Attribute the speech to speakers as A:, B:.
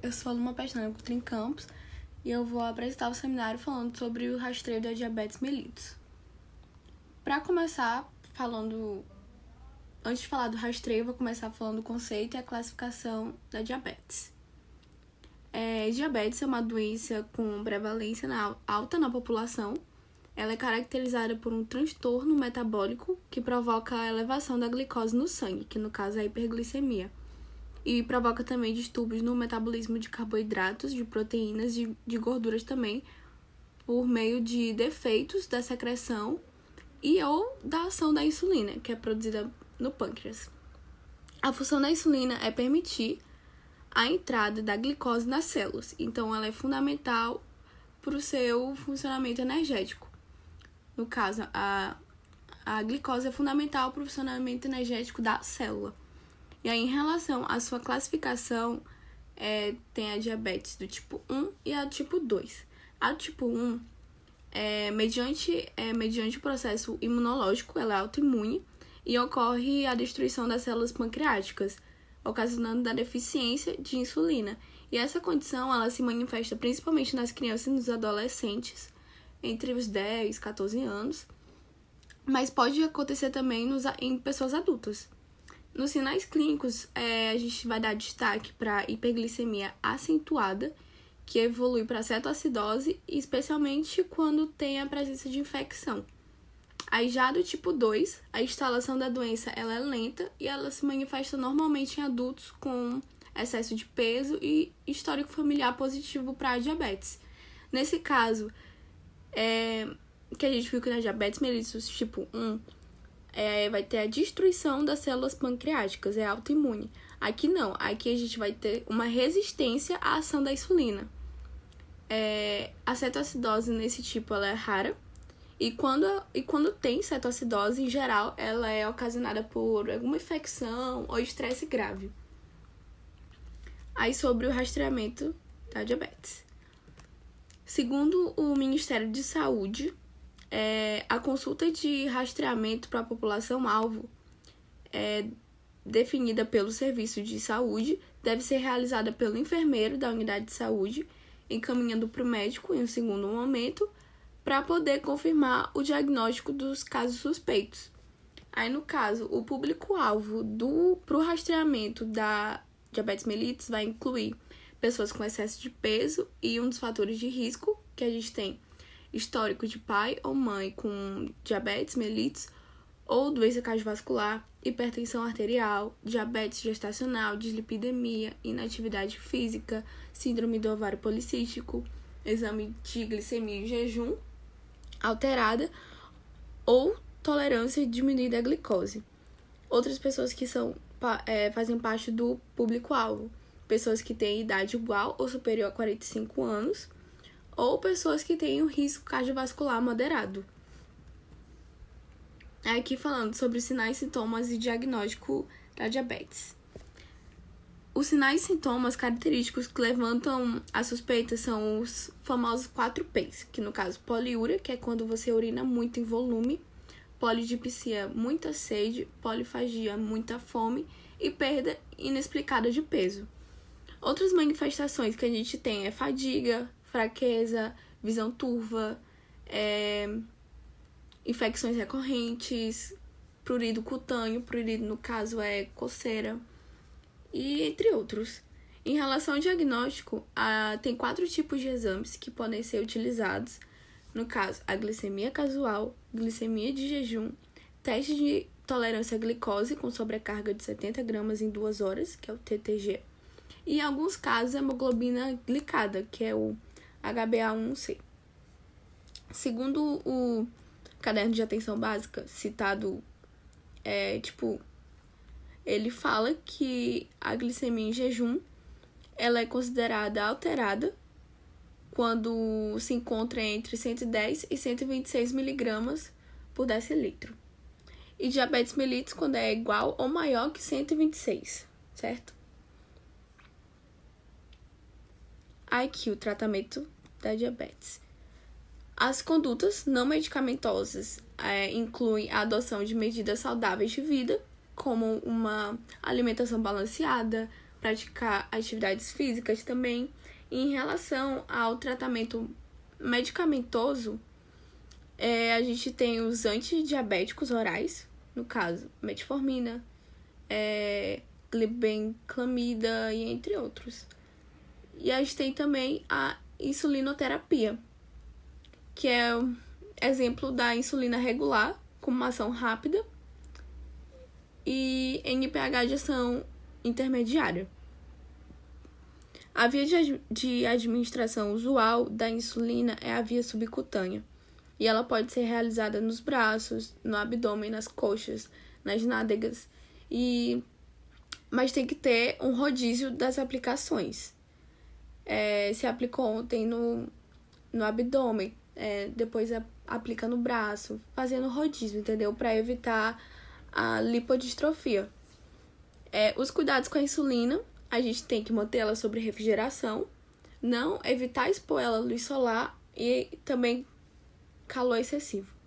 A: Eu sou aluna pestana com Campos e eu vou apresentar o seminário falando sobre o rastreio da diabetes mellitus. Para começar, antes de falar do rastreio, eu vou começar falando do conceito e a classificação da diabetes. Diabetes é uma doença com prevalência alta na população. Ela é caracterizada por um transtorno metabólico que provoca a elevação da glicose no sangue, que no caso é a hiperglicemia. E provoca também distúrbios no metabolismo de carboidratos, de proteínas e de gorduras também, por meio de defeitos da secreção ou da ação da insulina, que é produzida no pâncreas. A função da insulina é permitir a entrada da glicose nas células, então ela é fundamental para o seu funcionamento energético. No caso, a glicose é fundamental para o funcionamento energético da célula. E aí, em relação à sua classificação, tem a diabetes do tipo 1 e a do tipo 2. A do tipo 1, mediante o processo imunológico, ela é autoimune e ocorre a destruição das células pancreáticas, ocasionando a deficiência de insulina. E essa condição ela se manifesta principalmente nas crianças e nos adolescentes, entre os 10 e 14 anos, mas pode acontecer também em pessoas adultas. Nos sinais clínicos, a gente vai dar destaque para a hiperglicemia acentuada, que evolui para cetoacidose, especialmente quando tem a presença de infecção. Aí já do tipo 2, a instalação da doença ela é lenta e ela se manifesta normalmente em adultos com excesso de peso e histórico familiar positivo para a diabetes. Nesse caso, que a gente viu que na diabetes mellitus tipo 1, vai ter a destruição das células pancreáticas, é autoimune. Aqui não, aqui a gente vai ter uma resistência à ação da insulina. A cetoacidose nesse tipo ela é rara, e quando tem cetoacidose, em geral, ela é ocasionada por alguma infecção ou estresse grave. Aí sobre o rastreamento da diabetes. Segundo o Ministério de Saúde, a consulta de rastreamento para a população-alvo definida pelo serviço de saúde deve ser realizada pelo enfermeiro da unidade de saúde, encaminhando para o médico em um segundo momento para poder confirmar o diagnóstico dos casos suspeitos. Aí, no caso, o público-alvo para o rastreamento da diabetes mellitus vai incluir pessoas com excesso de peso e um dos fatores de risco que a gente tem histórico de pai ou mãe com diabetes mellitus ou doença cardiovascular, hipertensão arterial, diabetes gestacional, dislipidemia, inatividade física, síndrome do ovário policístico, exame de glicemia em jejum alterada ou tolerância diminuída à glicose. Outras pessoas que fazem parte do público-alvo, pessoas que têm idade igual ou superior a 45 anos, ou pessoas que têm um risco cardiovascular moderado. Aqui falando sobre sinais, sintomas e diagnóstico da diabetes. Os sinais e sintomas característicos que levantam a suspeita são os famosos 4 P's, que no caso poliúria, que é quando você urina muito em volume, polidipsia, muita sede, polifagia, muita fome e perda inexplicada de peso. Outras manifestações que a gente tem é fadiga, fraqueza, visão turva, infecções recorrentes, prurido cutâneo, prurido no caso é coceira, e entre outros. Em relação ao diagnóstico, tem 4 tipos de exames que podem ser utilizados. No caso, a glicemia casual, glicemia de jejum, teste de tolerância à glicose com sobrecarga de 70 gramas em 2 horas, que é o TTG, e em alguns casos a hemoglobina glicada, que é o HbA1c. Segundo o caderno de atenção básica citado, ele fala que a glicemia em jejum ela é considerada alterada quando se encontra entre 110 e 126 miligramas por decilitro. E diabetes mellitus quando é igual ou maior que 126, certo? Aqui o tratamento da diabetes. As condutas não medicamentosas incluem a adoção de medidas saudáveis de vida, como uma alimentação balanceada, praticar atividades físicas também. E em relação ao tratamento medicamentoso, a gente tem os antidiabéticos orais, no caso, metformina, glibenclamida e entre outros. E a gente tem também a insulinoterapia, que é um exemplo da insulina regular, com uma ação rápida, e NPH de ação intermediária. A via de administração usual da insulina é a via subcutânea, e ela pode ser realizada nos braços, no abdômen, nas coxas, nas nádegas, mas tem que ter um rodízio das aplicações. Se aplicou ontem no abdômen, depois aplica no braço, fazendo rodízio, entendeu? Para evitar a lipodistrofia. Os cuidados com a insulina, a gente tem que manter ela sob refrigeração, não evitar expor ela à luz solar e também calor excessivo.